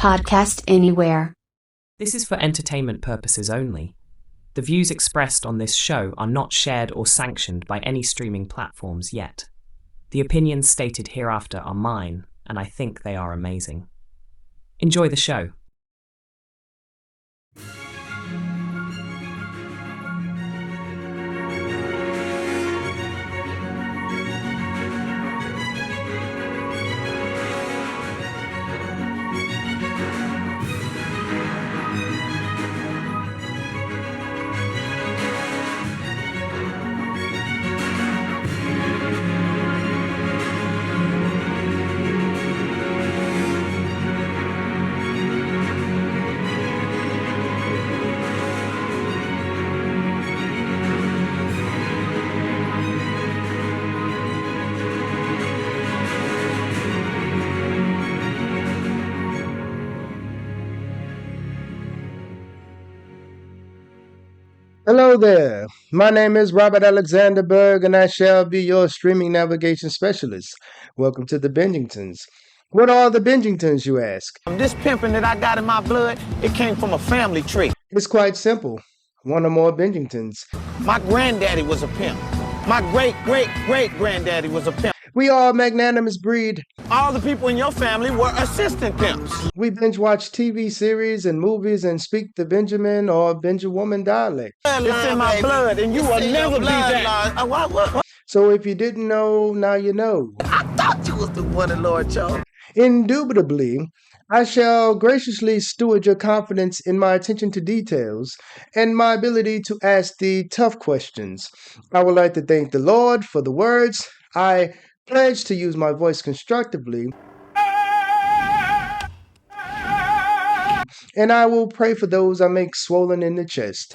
podcast anywhere. This is for entertainment purposes only. The views expressed on this show are not shared or sanctioned by any streaming platforms yet. The opinions stated hereafter are mine, and I think they are amazing. Enjoy the show. Hello there. My name is Robert Alexander Berg, and I shall be your streaming navigation specialist. Welcome to the Bingingtons. What are the Bingingtons, you ask? This pimping that I got in my blood, it came from a family tree. It's quite simple. One or more Bingingtons. My granddaddy was a pimp. My great-great-great-granddaddy was a pimp. We are a magnanimous breed. All the people in your family were assistant pimps. We binge watch TV series and movies and speak the Benjamin or Benjawoman dialect. It's in my blood, and you will never be that. What? So if you didn't know, now you know. I thought you was the one that Lord chose. Indubitably, I shall graciously steward your confidence in my attention to details and my ability to ask the tough questions. I would like to thank the Lord for the words. I pledge to use my voice constructively, and I will pray for those I make swollen in the chest.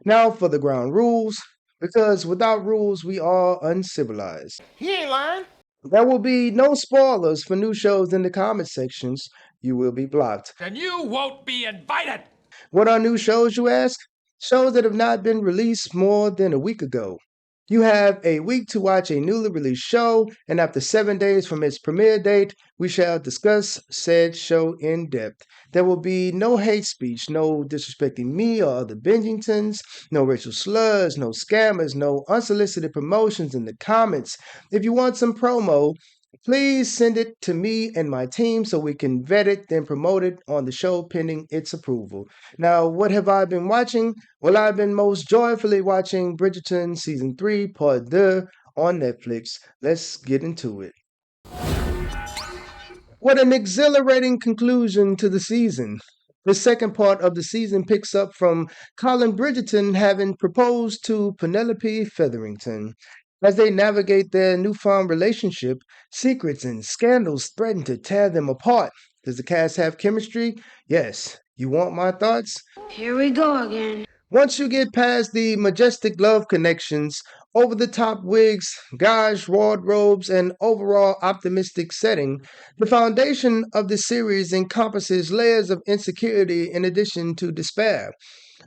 Now for the ground rules, because without rules we are uncivilized. He ain't lying. There will be no spoilers for new shows in the comment sections. You will be blocked. And you won't be invited! What are new shows, you ask? Shows that have not been released more than a week ago. You have a week to watch a newly released show, and after 7 days from its premiere date, we shall discuss said show in depth. There will be no hate speech, no disrespecting me or other Bingingtons, no racial slurs, no scammers, no unsolicited promotions in the comments. If you want some promo, please send it to me and my team so we can vet it, then promote it on the show pending its approval. Now, what have I been watching? Well, I've been most joyfully watching Bridgerton Season 3, Part 2 on Netflix. Let's get into it. What an exhilarating conclusion to the season. The second part of the season picks up from Colin Bridgerton having proposed to Penelope Featherington. As they navigate their newfound relationship, secrets and scandals threaten to tear them apart. Does the cast have chemistry? Yes. You want my thoughts? Here we go again. Once you get past the majestic love connections, over-the-top wigs, gauge wardrobes, and overall optimistic setting, the foundation of the series encompasses layers of insecurity in addition to despair.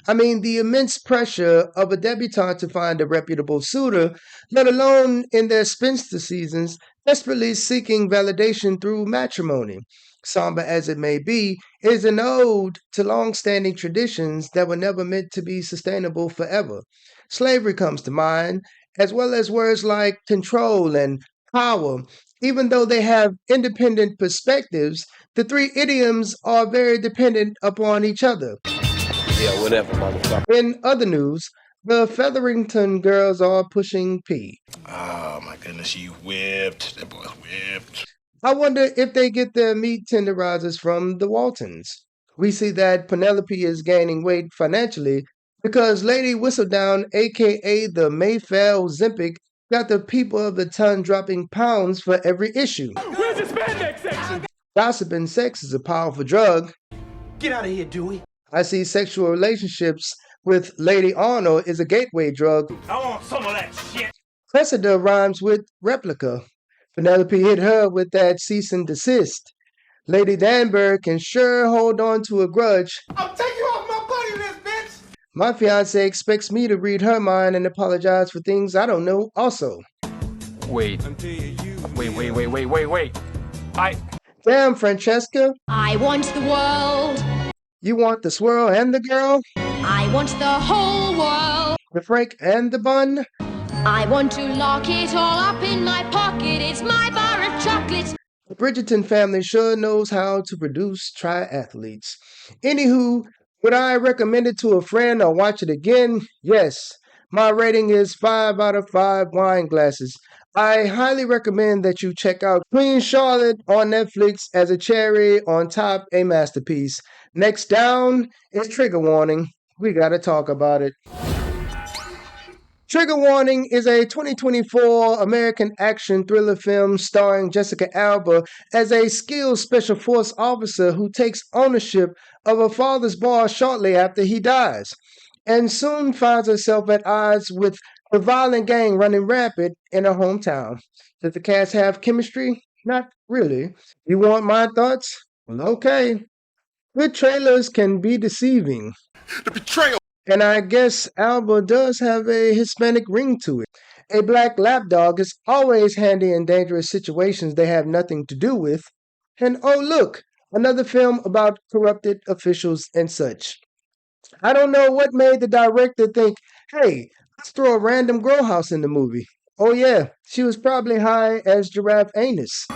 I mean, the immense pressure of a debutante to find a reputable suitor, let alone in their spinster seasons, desperately seeking validation through matrimony. Somber as it may be, it is an ode to long-standing traditions that were never meant to be sustainable forever. Slavery comes to mind, as well as words like control and power. Even though they have independent perspectives, the three idioms are very dependent upon each other. Yeah, whatever, motherfucker. In other news, the Featherington girls are pushing P. Oh my goodness, you whipped. That boy's whipped. I wonder if they get their meat tenderizers from the Waltons. We see that Penelope is gaining weight financially because Lady Whistledown, aka the Mayfair Ozempic, got the people of the ton dropping pounds for every issue. Where's the spandex section? Gossip and sex is a powerful drug. Get out of here, Dewey. I see sexual relationships with Lady Arnold is a gateway drug. I want some of that shit. Cressida rhymes with replica. Penelope hit her with that cease and desist. Lady Danbury can sure hold on to a grudge. I'll take you off my buddy list, bitch. My fiance expects me to read her mind and apologize for things I don't know also. Wait. Damn, Francesca. I want the world. You want the swirl and the girl? I want the whole world. The Frank and the bun? I want to lock it all up in my pocket. It's my bar of chocolates. The Bridgerton family sure knows how to produce triathletes. Anywho, would I recommend it to a friend or watch it again? Yes. My rating is 5 out of 5 wine glasses. I highly recommend that you check out Queen Charlotte on Netflix as a cherry on top, a masterpiece. Next down is Trigger Warning. We gotta talk about it. Trigger Warning is a 2024 American action thriller film starring Jessica Alba as a skilled special force officer who takes ownership of her father's bar shortly after he dies, and soon finds herself at odds with a violent gang running rampant in her hometown. Does the cast have chemistry? Not really. You want my thoughts? Well, okay. Good trailers can be deceiving. The betrayal. And I guess Alba does have a Hispanic ring to it. A black lapdog is always handy in dangerous situations they have nothing to do with. And oh look, another film about corrupted officials and such. I don't know what made the director think, hey, let's throw a random grow house in the movie. Oh yeah, she was probably high as giraffe anus.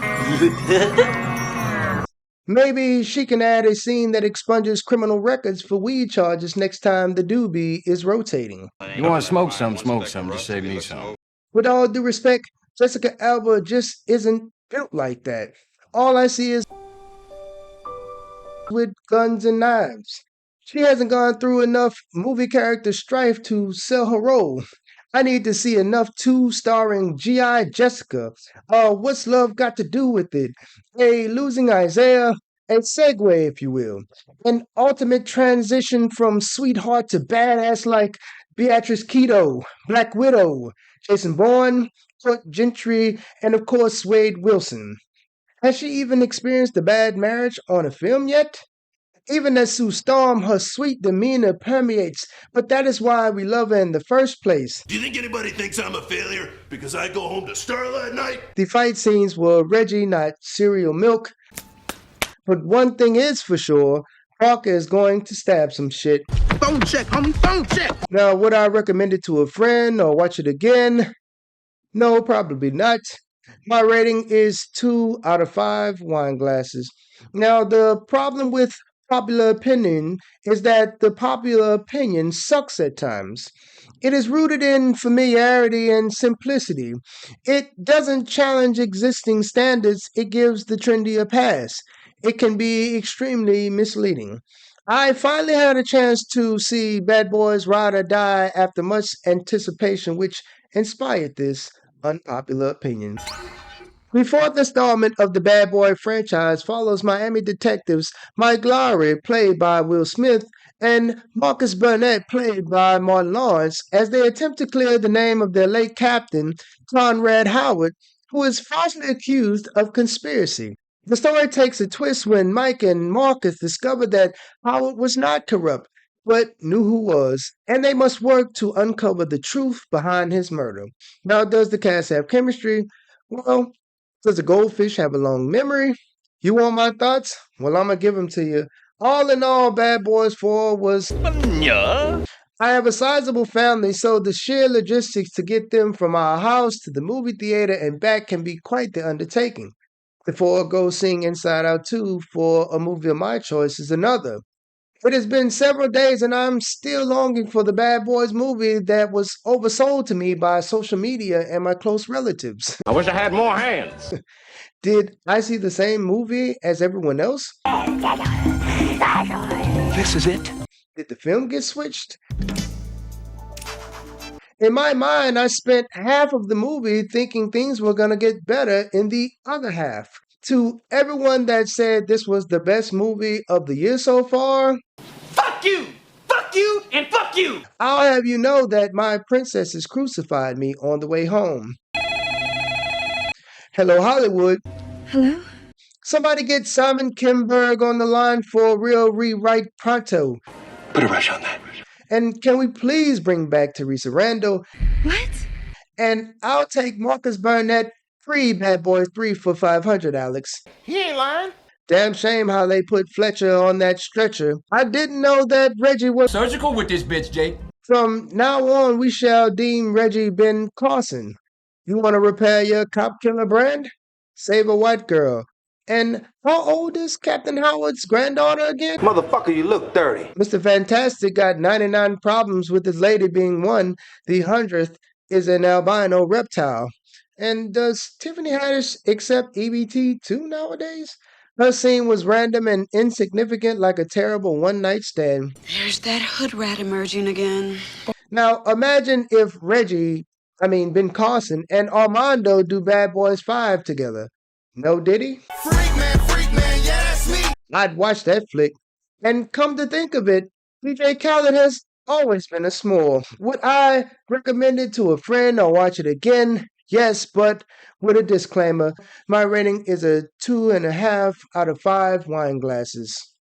Maybe she can add a scene that expunges criminal records for weed charges next time the doobie is rotating. You want to smoke some, just save me some. With all due respect, Jessica Alba just isn't built like that. All I see is with guns and knives. She hasn't gone through enough movie character strife to sell her role. I need to see enough 2 starring G.I. Jessica. What's Love Got to Do with it? A Losing Isaiah, a segue, if you will. An ultimate transition from sweetheart to badass like Beatrice Kiddo, Black Widow, Jason Bourne, Court Gentry, and of course Wade Wilson. Has she even experienced a bad marriage on a film yet? Even as Sue Storm, her sweet demeanor permeates, but that is why we love her in the first place. Do you think anybody thinks I'm a failure because I go home to Starla at night? The fight scenes were Reggie, not cereal milk. But one thing is for sure, Parker is going to stab some shit. Phone check, homie, phone check. Now, would I recommend it to a friend or watch it again? No, probably not. My rating is 2 out of 5 wine glasses. Now, the problem with popular opinion is that the popular opinion sucks at times. It is rooted in familiarity and simplicity. It doesn't challenge existing standards, it gives the trendy a pass. It can be extremely misleading. I finally had a chance to see Bad Boys Ride or Die after much anticipation, which inspired this unpopular opinion. The 4th installment of the Bad Boy franchise follows Miami detectives Mike Lowry, played by Will Smith, and Marcus Burnett, played by Martin Lawrence, as they attempt to clear the name of their late captain, Conrad Howard, who is falsely accused of conspiracy. The story takes a twist when Mike and Marcus discover that Howard was not corrupt, but knew who was, and they must work to uncover the truth behind his murder. Now, does the cast have chemistry? Well, does a goldfish have a long memory? You want my thoughts? Well, I'm going to give them to you. All in all, Bad Boys 4 was... I have a sizable family, so the sheer logistics to get them from our house to the movie theater and back can be quite the undertaking. Before I go seeing Inside Out 2 for a movie of my choice is another. It has been several days and I'm still longing for the Bad Boys movie that was oversold to me by social media and my close relatives. I wish I had more hands. Did I see the same movie as everyone else? This is it. Did the film get switched? In my mind, I spent half of the movie thinking things were going to get better in the other half. To everyone that said this was the best movie of the year so far, Fuck you, and fuck you! I'll have you know that my princesses crucified me on the way home. Hello, Hollywood. Hello? Somebody get Simon Kinberg on the line for a real rewrite pronto. Put a rush on that. And can we please bring back Teresa Randall? What? And I'll take Marcus Burnett, free Bad Boys 3 for $500, Alex. He ain't lying. Damn shame how they put Fletcher on that stretcher. I didn't know that Reggie was Surgical with this bitch, Jake. From now on, we shall deem Reggie Ben Carson. You want to repair your cop killer brand? Save a white girl. And how old is Captain Howard's granddaughter again? Motherfucker, you look 30. Mr. Fantastic got 99 problems with his lady being one. The 100th is an albino reptile. And does Tiffany Haddish accept EBT too nowadays? Her scene was random and insignificant like a terrible one-night stand. There's that hood rat emerging again. Now, imagine if Ben Carson and Armando do Bad Boys 5 together. No Diddy? Freak man, yeah, that's me. I'd watch that flick. And come to think of it, DJ Khaled has always been a small. Would I recommend it to a friend or watch it again? Yes, but with a disclaimer. My rating is a 2.5 out of 5 wine glasses.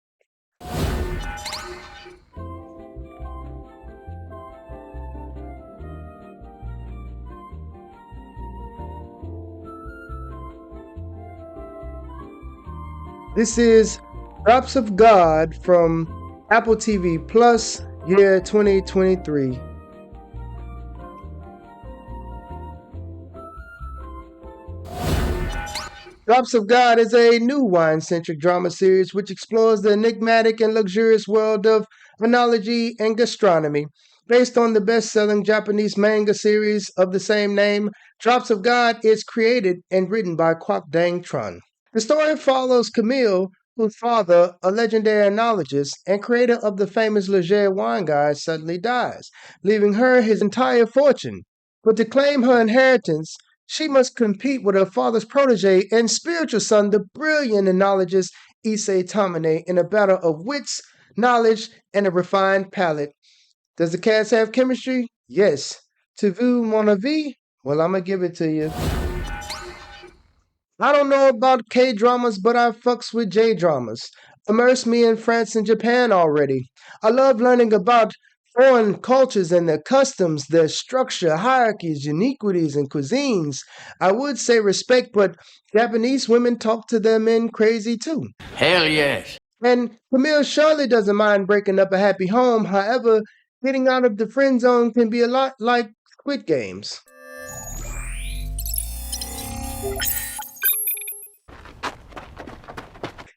This is Drops of God from Apple TV Plus, year 2023. Drops of God is a new wine-centric drama series which explores the enigmatic and luxurious world of oenology and gastronomy. Based on the best-selling Japanese manga series of the same name, Drops of God is created and written by Kwak Dang Tron. The story follows Camille, whose father, a legendary enologist and creator of the famous Leger wine guide, suddenly dies, leaving her his entire fortune. But to claim her inheritance, she must compete with her father's protege and spiritual son, the brilliant enologist Issei Tamine, in a battle of wits, knowledge, and a refined palate. Does the cast have chemistry? Yes. To vous, mon avis? Well, I'm going to give it to you. I don't know about K-dramas, but I fucks with J-dramas. Immerse me in France and Japan already. I love learning about foreign cultures and their customs, their structure, hierarchies, uniquities, and cuisines. I would say respect, but Japanese women talk to their men crazy too. Hell yes. And Camille surely doesn't mind breaking up a happy home. However, getting out of the friend zone can be a lot like Squid Games.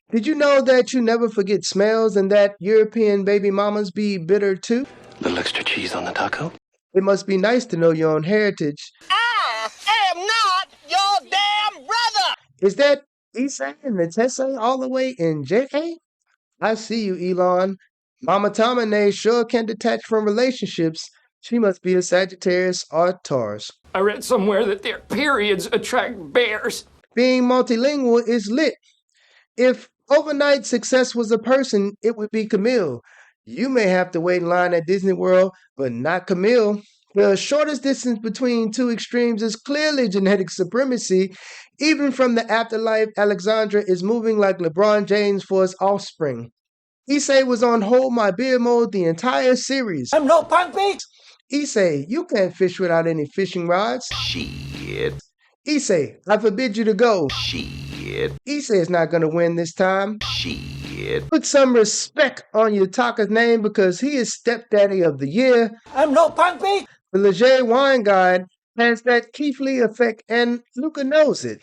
Did you know that you never forget smells and that European baby mamas be bitter too? Little extra cheese on the taco? It must be nice to know your own heritage. I am not your damn brother. Is that Issei and Natesse all the way in JA? I see you, Elon. Mama Tamane sure can detach from relationships. She must be a Sagittarius or Taurus. I read somewhere that their periods attract bears. Being multilingual is lit. If overnight success was a person, it would be Camille. You may have to wait in line at Disney World, but not Camille. The shortest distance between two extremes is clearly genetic supremacy. Even from the afterlife, Alexandra is moving like LeBron James for his offspring. Issei was on hold my beer mode the entire series. I'm no punk bitch. Issei, you can't fish without any fishing rods. Shit. Issei, I forbid you to go. Shit. Issei is not going to win this time. Shit. Put some respect on Yutaka's name because he is stepdaddy of the year. I'm no punk bitch. The Leger wine guide has that Keith Lee effect and Luca knows it.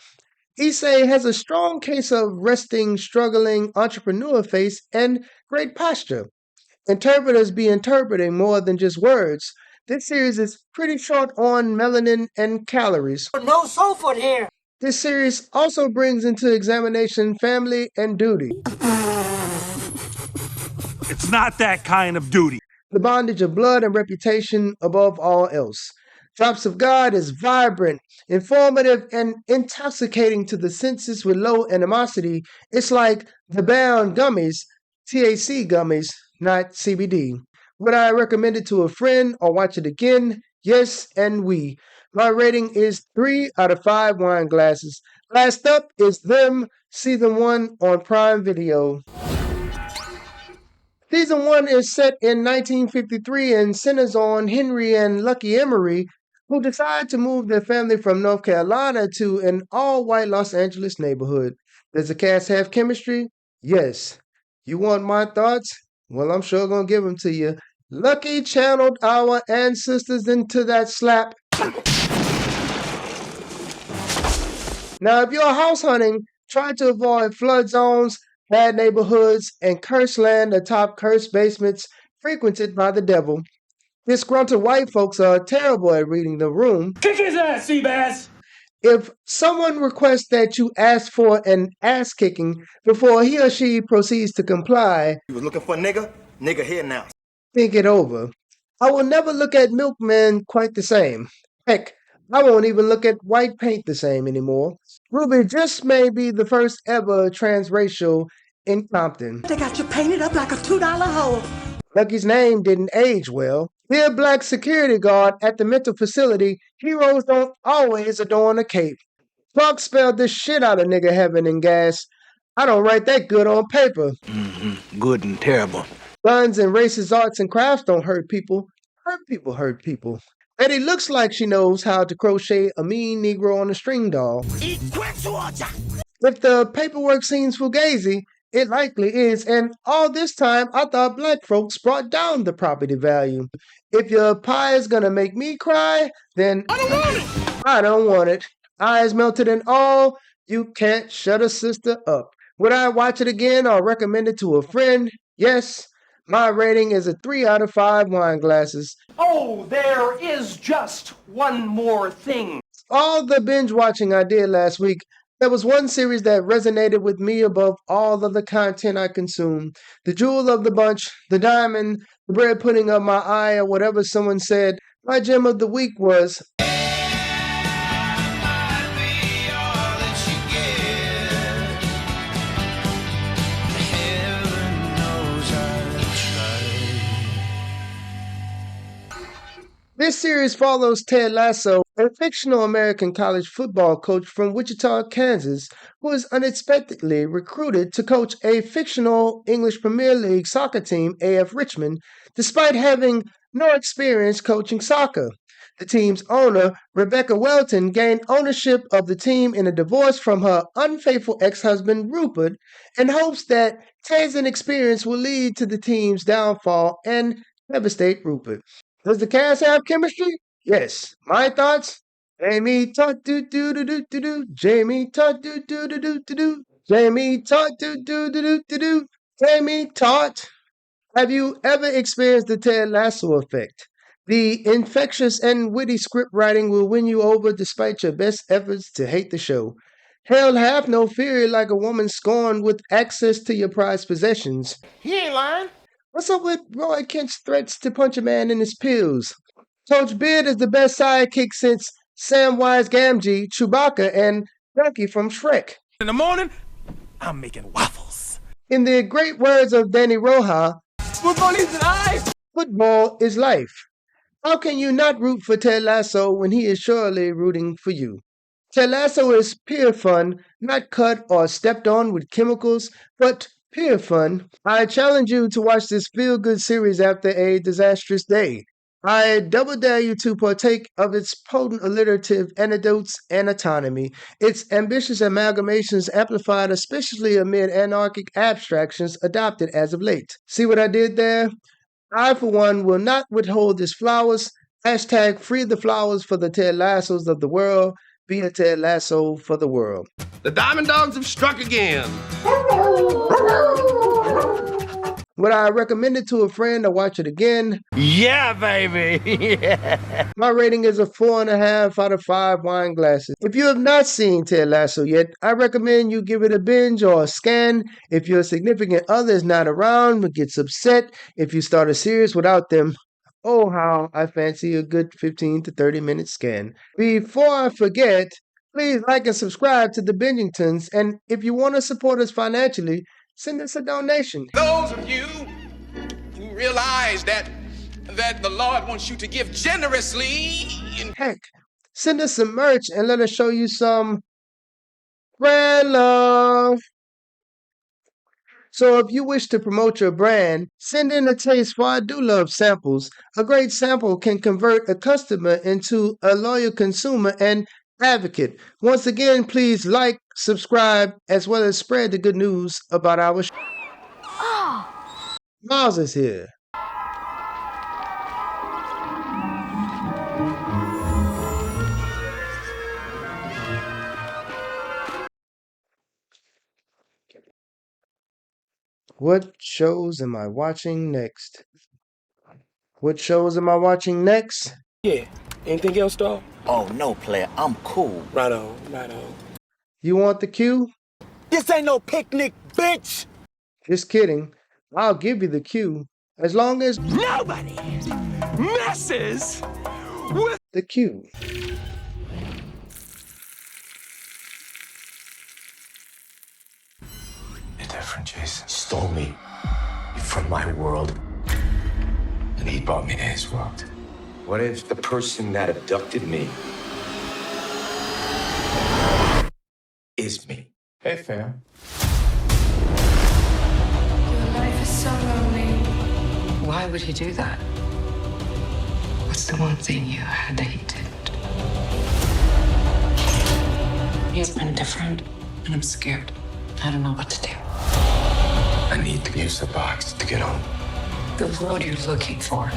Issei has a strong case of resting, struggling entrepreneur face and great posture. Interpreters be interpreting more than just words. This series is pretty short on melanin and calories. No soul food here. This series also brings into examination family and duty. It's not that kind of duty. The bondage of blood and reputation above all else. Drops of God is vibrant, informative, and intoxicating to the senses with low animosity. It's like the Bound gummies, THC gummies, not CBD. Would I recommend it to a friend or watch it again? Yes, and we. My rating is 3 out of 5 wine glasses. Last up is Them, Season 1 on Prime Video. Season 1 is set in 1953 and centers on Henry and Lucky Emery, who decide to move their family from North Carolina to an all-white Los Angeles neighborhood. Does the cast have chemistry? Yes. You want my thoughts? Well, I'm sure gonna give them to you. Lucky channeled our ancestors into that slap. Now, if you're house hunting, try to avoid flood zones, bad neighborhoods, and cursed land atop cursed basements frequented by the devil. Disgruntled white folks are terrible at reading the room. Kick his ass, Seabass! If someone requests that you ask for an ass kicking before he or she proceeds to comply, You was looking for a nigga? Nigga here now. think it over. I will never look at milkmen quite the same. Heck, I won't even look at white paint the same anymore. Ruby just may be the first ever transracial in Compton. They got you painted up like a $2 hole. Lucky's name didn't age well. Dear black security guard at the mental facility, heroes don't always adorn a cape. Clark spelled the shit out of nigga heaven and gas. I don't write that good on paper. Good and terrible. Guns and racist arts and crafts don't hurt people. Hurt people hurt people. Betty looks like she knows how to crochet a mean Negro on a string doll. If the paperwork seems fugazi, it likely is, and all this time I thought black folks brought down the property value. If your pie is gonna make me cry, then I don't want it. I don't want it. Eyes melted and all, you can't shut a sister up. Would I watch it again or recommend it to a friend? Yes. My rating is a 3 out of 5 wine glasses. Oh, there is just one more thing. All the binge watching I did last week, there was one series that resonated with me above all of the content I consumed. The jewel of the bunch, the diamond, the bread pudding of my eye, or whatever someone said. My gem of the week was This series follows Ted Lasso, a fictional American college football coach from Wichita, Kansas, who is unexpectedly recruited to coach a fictional English Premier League soccer team, AF Richmond, despite having no experience coaching soccer. The team's owner, Rebecca Welton, gained ownership of the team in a divorce from her unfaithful ex-husband, Rupert, and hopes that Ted's inexperience will lead to the team's downfall and devastate Rupert. Does the cast have chemistry? Yes. My thoughts? Jamie Tart do do do do do do. Jamie Tart do do do do do do. Jamie Tart do do do do do do. Jamie Tart. Have you ever experienced the Ted Lasso effect? The infectious and witty script writing will win you over despite your best efforts to hate the show. Hell, have no fear like a woman scorned with access to your prized possessions. He ain't lying. What's up with Roy Kent's threats to punch a man in his pills? Coach Beard is the best sidekick since Samwise Gamgee, Chewbacca, and Donkey from Shrek. In the morning, I'm making waffles. In the great words of Danny Roja, Football is life. football is life. How can you not root for Ted Lasso when he is surely rooting for you? Ted Lasso is pure fun, not cut or stepped on with chemicals, but pure fun. I challenge you to watch this feel-good series after a disastrous day. I double dare you to partake of its potent alliterative anecdotes and autonomy, its ambitious amalgamations amplified especially amid anarchic abstractions adopted as of late. See what I did there? I, for one, will not withhold his flowers. Hashtag free the flowers for the Ted Lassos of the world. Be a Ted Lasso for the world. The Diamond Dogs have struck again. Would I recommend it to a friend to watch it again? Yeah, baby. Yeah. My rating is a 4.5 out of 5 wine glasses. If you have not seen Ted Lasso yet, I recommend you give it a binge or a scan. If your significant other is not around but gets upset if you start a series without them, oh how I fancy a good 15 to 30 minute scan. Before I forget, please like and subscribe to the Bingingtons, and if you want to support us financially, send us a donation. Those of you who realize that the Lord wants you to give generously. Heck, send us some merch and let us show you some brand love. So if you wish to promote your brand, send in a taste, for I do love samples. A great sample can convert a customer into a loyal consumer and advocate. Once again, please like, subscribe, as well as spread the good news about our show. Miles is here. What shows am I watching next? What shows am I watching next? Yeah. Anything else, dog? Oh, no, player. I'm cool. Right on, right on. You want the cue? This ain't no picnic, bitch! Just kidding. I'll give you the cue. As long as Nobody messes with the cue. You're different, Jason. Stole me from my world, and he brought me to his world. What if the person that abducted me is me? Hey, fam. Your life is so lonely. Why would he do that? What's the one thing you had that he didn't? He's been different, and I'm scared. I don't know what to do. I need to use the box to get home. The world you're looking for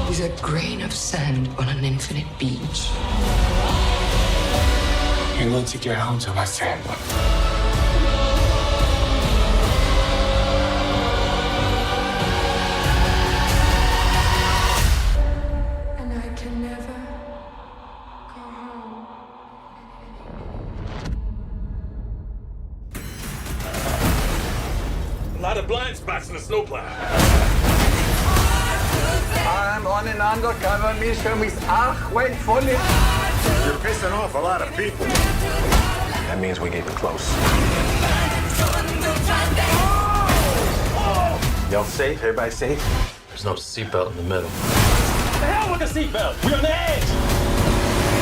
is a grain of sand on an infinite beach. I need to get home to my family. And I can never go home. a lot of blind spots in the snowplow. I'm on an undercover mission with Ahmed Fully. You're pissing off a lot of people. That means we're getting close. Y'all safe? Everybody safe? There's no seatbelt in the middle. The hell with the seatbelt? We're on the edge.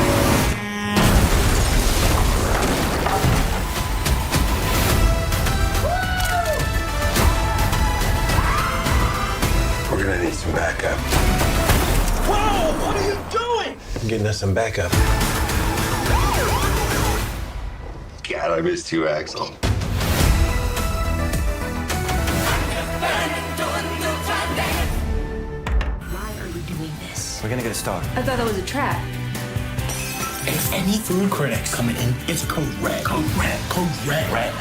We're gonna need some backup. Whoa! What are you doing? I'm getting us some backup. God, I missed you, Axel. Why are you doing this? We're gonna get a start. I thought that was a trap. If any food critics coming in, it's correct. Correct.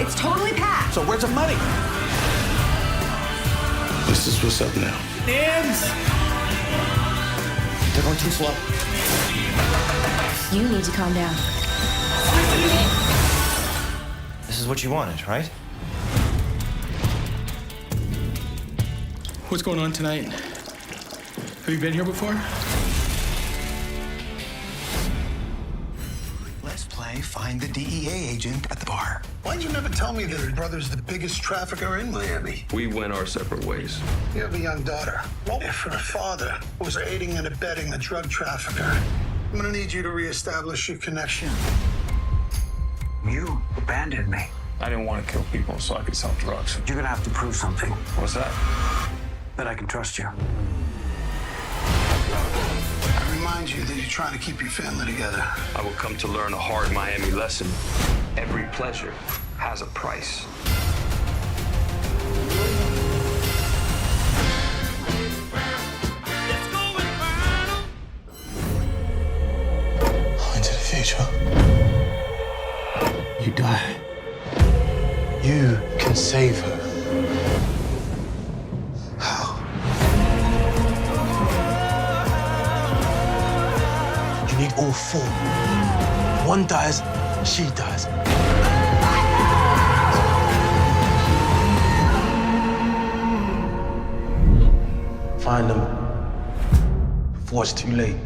It's totally packed. So where's the money? This is what's up now. Names! They're going too slow. You need to calm down. This is what you wanted, right? What's going on tonight? Have you been here before? Let's play Find the DEA agent at the bar. Why'd you never tell me that your brother's the biggest trafficker in Miami? We went our separate ways. You have a young daughter. What if her father was aiding and abetting a drug trafficker? I'm gonna need you to reestablish your connection. You abandoned me. I didn't want to kill people so I could sell drugs. You're gonna have to prove something. What's that? That I can trust you. I remind you that you're trying to keep your family together. I will come to learn a hard Miami lesson. Every pleasure has a price. Into the future. You die. You can save her. How? You need all four. One dies, she dies. Find them before it's too late.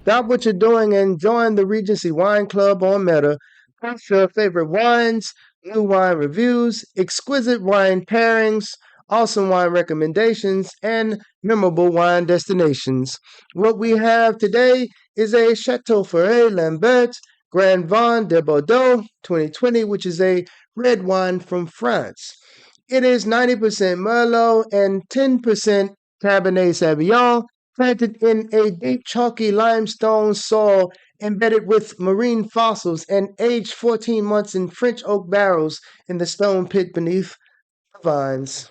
Stop what you're doing and join the Regency Wine Club on Meta. Post your favorite wines, new wine reviews, exquisite wine pairings, awesome wine recommendations, and memorable wine destinations. What we have today is a Chateau Ferré Lambert Grand Vin de Bordeaux 2020, which is a red wine from France. It is 90% Merlot and 10% Cabernet Sauvignon, planted in a deep chalky limestone soil embedded with marine fossils and aged 14 months in French oak barrels in the stone pit beneath the vines.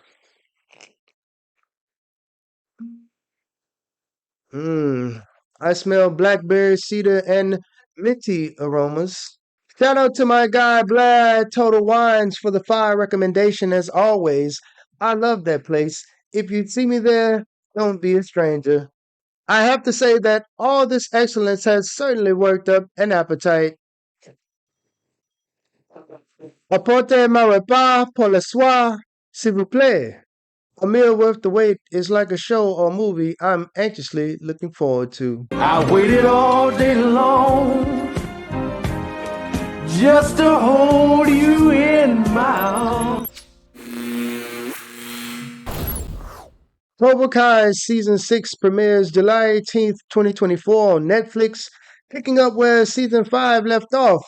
I smell blackberry, cedar, and minty aromas. Shout out to my guy Vlad Total Wines for the fire recommendation as always. I love that place. If you see me there, don't be a stranger. I have to say that all this excellence has certainly worked up an appetite. Apportez-moi repas pour le soir, s'il vous plaît. A meal worth the wait is like a show or movie I'm anxiously looking forward to. I waited all day long just to hold you in my arms. Cobra Kai Season 6 premieres July 18th, 2024 on Netflix, picking up where Season 5 left off.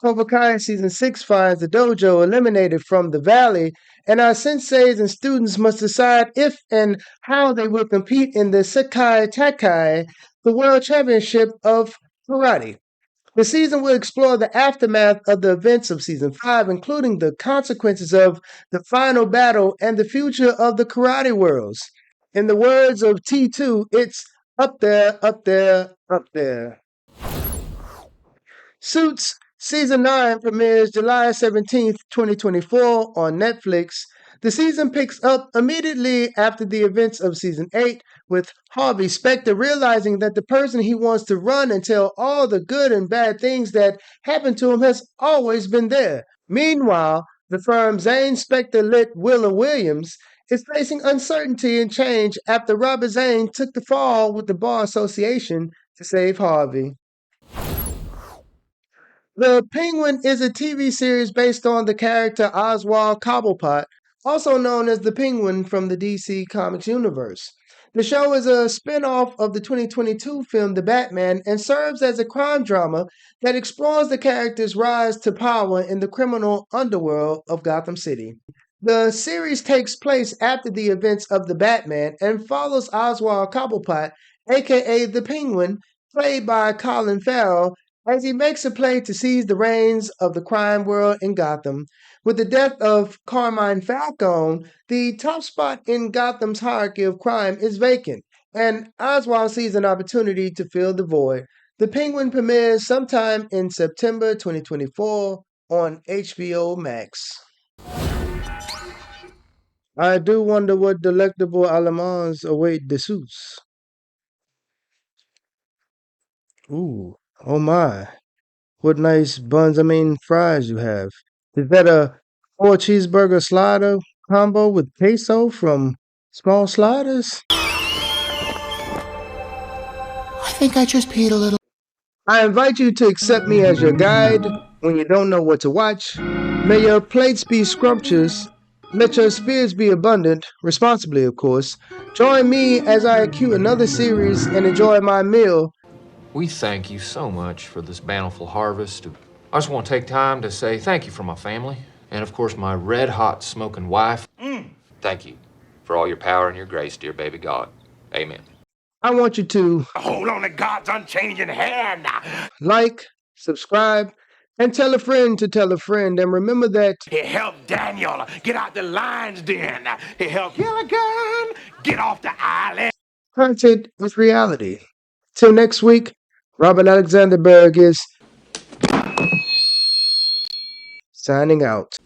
Cobra Kai Season 6 finds the dojo eliminated from the valley, and our senseis and students must decide if and how they will compete in the Sekai Takai, the World Championship of Karate. The season will explore the aftermath of the events of Season 5, including the consequences of the final battle and the future of the karate worlds. In the words of T2, it's up there, up there, up there. Suits Season 9 premieres July 17th, 2024 on Netflix. The season picks up immediately after the events of Season 8, with Harvey Specter realizing that the person he wants to run and tell all the good and bad things that happened to him has always been there. Meanwhile, the firm Zane Specter lit Willa Williams is facing uncertainty and change after Robert Zane took the fall with the Bar Association to save Harvey. The Penguin is a TV series based on the character Oswald Cobblepot, also known as the Penguin from the DC Comics universe. The show is a spin-off of the 2022 film The Batman and serves as a crime drama that explores the character's rise to power in the criminal underworld of Gotham City. The series takes place after the events of The Batman and follows Oswald Cobblepot, aka the Penguin, played by Colin Farrell, as he makes a play to seize the reins of the crime world in Gotham. With the death of Carmine Falcone, the top spot in Gotham's hierarchy of crime is vacant, and Oswald sees an opportunity to fill the void. The Penguin premieres sometime in September 2024 on HBO Max. I do wonder what delectable aliments await the suits. Ooh, oh my. What nice fries you have. Is that a 4 cheeseburger slider combo with queso from Small Sliders? I think I just peed a little. I invite you to accept me as your guide when you don't know what to watch. May your plates be scrumptious. Let your spirits be abundant, responsibly, of course. Join me as I cue another series and enjoy my meal. We thank you so much for this bountiful harvest. I just want to take time to say thank you for my family, and of course my red-hot smoking wife. Thank you for all your power and your grace, dear baby God. Amen. I want you to hold on to God's unchanging hand. Like, subscribe, and tell a friend to tell a friend. And remember that He helped Daniel get out the lion's den. He helped Gilligan get off the island. content is reality. Till next week, Robert Alexander Berg is signing out.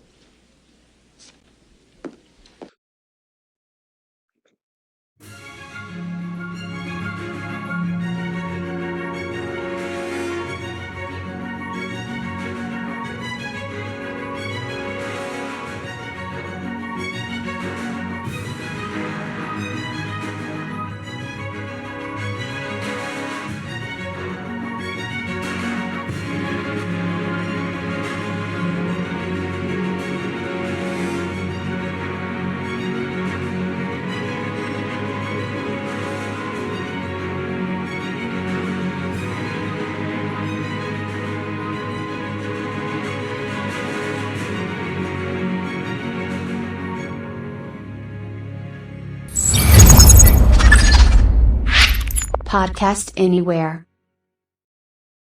podcast anywhere.